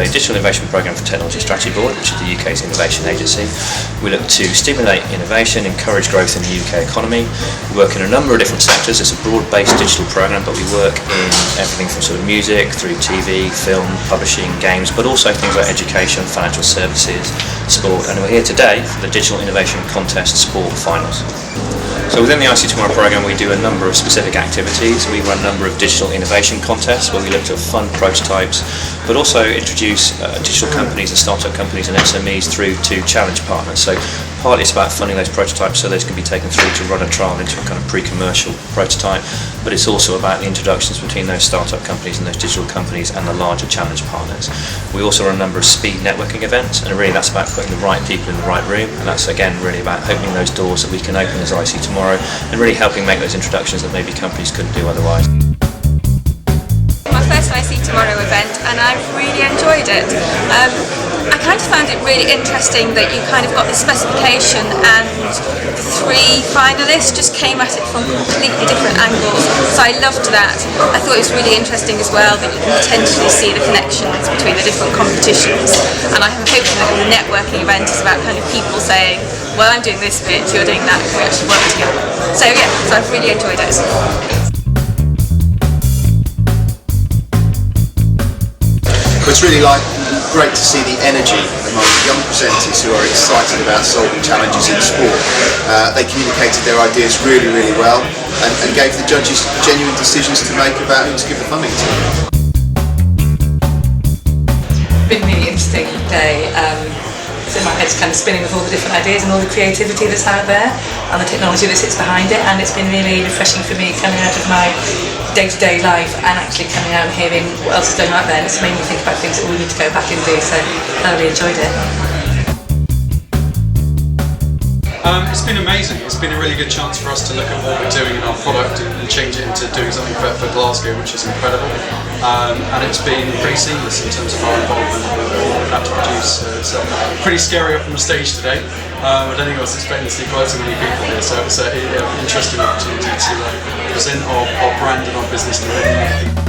a digital innovation programme for Technology Strategy Board, which is the UK's innovation agency. We look to stimulate innovation, encourage growth in the UK economy. We work in a number of different sectors. It's a broad-based digital programme, but we work in everything from sort of music through TV, film, publishing, games, but also things like education, financial services, sport, and we're here today for the Digital Innovation Contest Sport Finals. So within the IC Tomorrow programme we do a number of specific activities. We run a number of digital innovation contests where we look to fund prototypes, but also introduce digital companies and startup companies and SMEs through to challenge partners. So partly it's about funding those prototypes so those can be taken through to run a trial into a kind of pre-commercial prototype, but it's also about the introductions between those startup companies and those digital companies and the larger challenge partners. We also run a number of speed networking events, and really that's about putting the right people in the right room, and that's again really about opening those doors that we can open as IC Tomorrow and really helping make those introductions that maybe companies couldn't do otherwise. My first IC Tomorrow event, and I've really enjoyed it. I kind of found it really interesting that you kind of got the specification and the 3 finalists just came at it from completely different angles, so I loved that. I thought it was really interesting as well that you can potentially see the connections between the different competitions, and I'm hoping that the networking event is about kind of people saying, well, I'm doing this bit, you're doing that, can we actually work together? So yeah, so I've really enjoyed it. It's really great to see the energy among young presenters who are excited about solving challenges in sport. They communicated their ideas really, really well and gave the judges genuine decisions to make about who to give the funding to. Been a really interesting day. So my head's kind of spinning with all the different ideas and all the creativity that's out there and the technology that sits behind it, and it's been really refreshing for me coming out of my day-to-day life and actually coming out and hearing what else is going on out there, and it's made me think about things that we need to go back and do, so I really enjoyed it. It's been amazing. It's been a really good chance for us to look at what we're doing in our product and change it into doing something for Glasgow, which is incredible. And it's been pretty seamless in terms of our involvement with what we've had to produce. So it's pretty scary up on the stage today. I don't think I was expecting to see quite so many people here, so it's an interesting opportunity to present our brand and our business to everyone.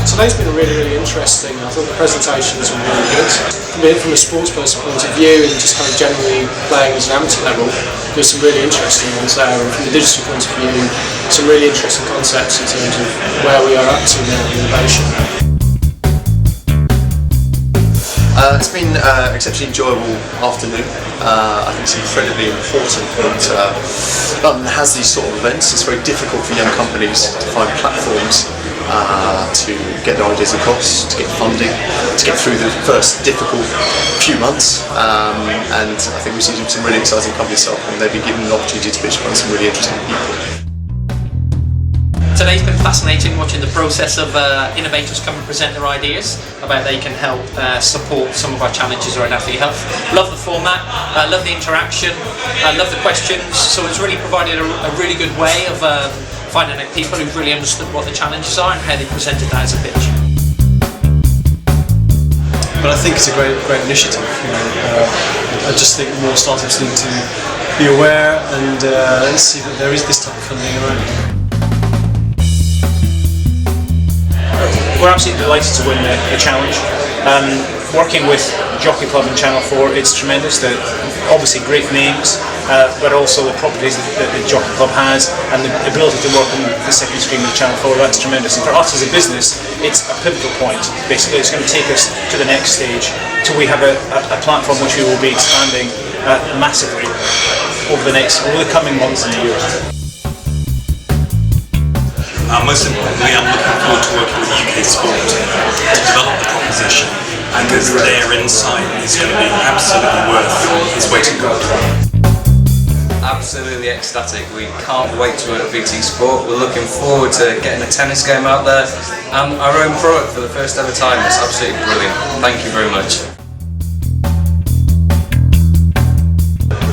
Today's been really interesting. I thought the presentations were really good. From a sports person point of view and just kind of generally playing as an amateur level, there's some really interesting ones there. And from the digital point of view, some really interesting concepts in terms of where we are up to now in innovation. It's been an exceptionally enjoyable afternoon. I think it's incredibly important that London has these sort of events. It's very difficult for young companies to find platforms to get their ideas across, to get funding, to get through the first difficult few months, and I think we've seen some really exciting companies up, and they've been given an opportunity to pitch upon some really interesting people. Today's been fascinating, watching the process of innovators come and present their ideas about they can help support some of our challenges around athlete health. Love the format, love the interaction, love the questions, so it's really provided a really good way of finding out people who've really understood what the challenges are and how they presented that as a pitch. But I think it's a great initiative. I just think more startups need to be aware and see that there is this type of funding around. We're absolutely delighted to win the challenge. Working with Jockey Club and Channel 4, it's tremendous. They're obviously great names, but also the properties that the Jockey Club has and the ability to work on the second screen of Channel 4, that's tremendous. And for us as a business, it's a pivotal point. Basically, it's going to take us to the next stage till we have a platform which we will be expanding massively over the coming months and years. Most importantly, I'm looking forward to working with UK Sport to develop the proposition, and their insight is going to be absolutely worth its weight in gold. Absolutely ecstatic. We can't wait to work at BT Sport. We're looking forward to getting a tennis game out there and our own product for the first ever time. It's absolutely brilliant. Thank you very much.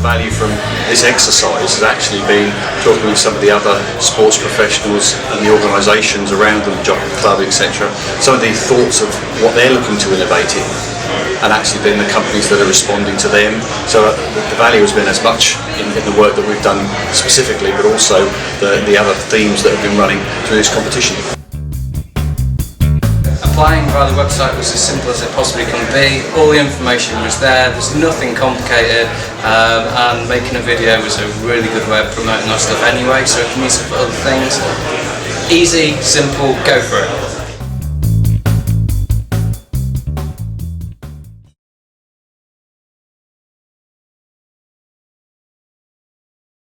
Value from this exercise has actually been talking with some of the other sports professionals and the organisations around them, Jockey Club, etc. Some of the thoughts of what they're looking to innovate in, and actually then the companies that are responding to them. So the value has been as much in the work that we've done specifically, but also the other themes that have been running through this competition. Applying via the website was as simple as it possibly can be. All the information was there, there's nothing complicated, and making a video was a really good way of promoting our stuff anyway, so we can use it for other things. Easy, simple, go for it.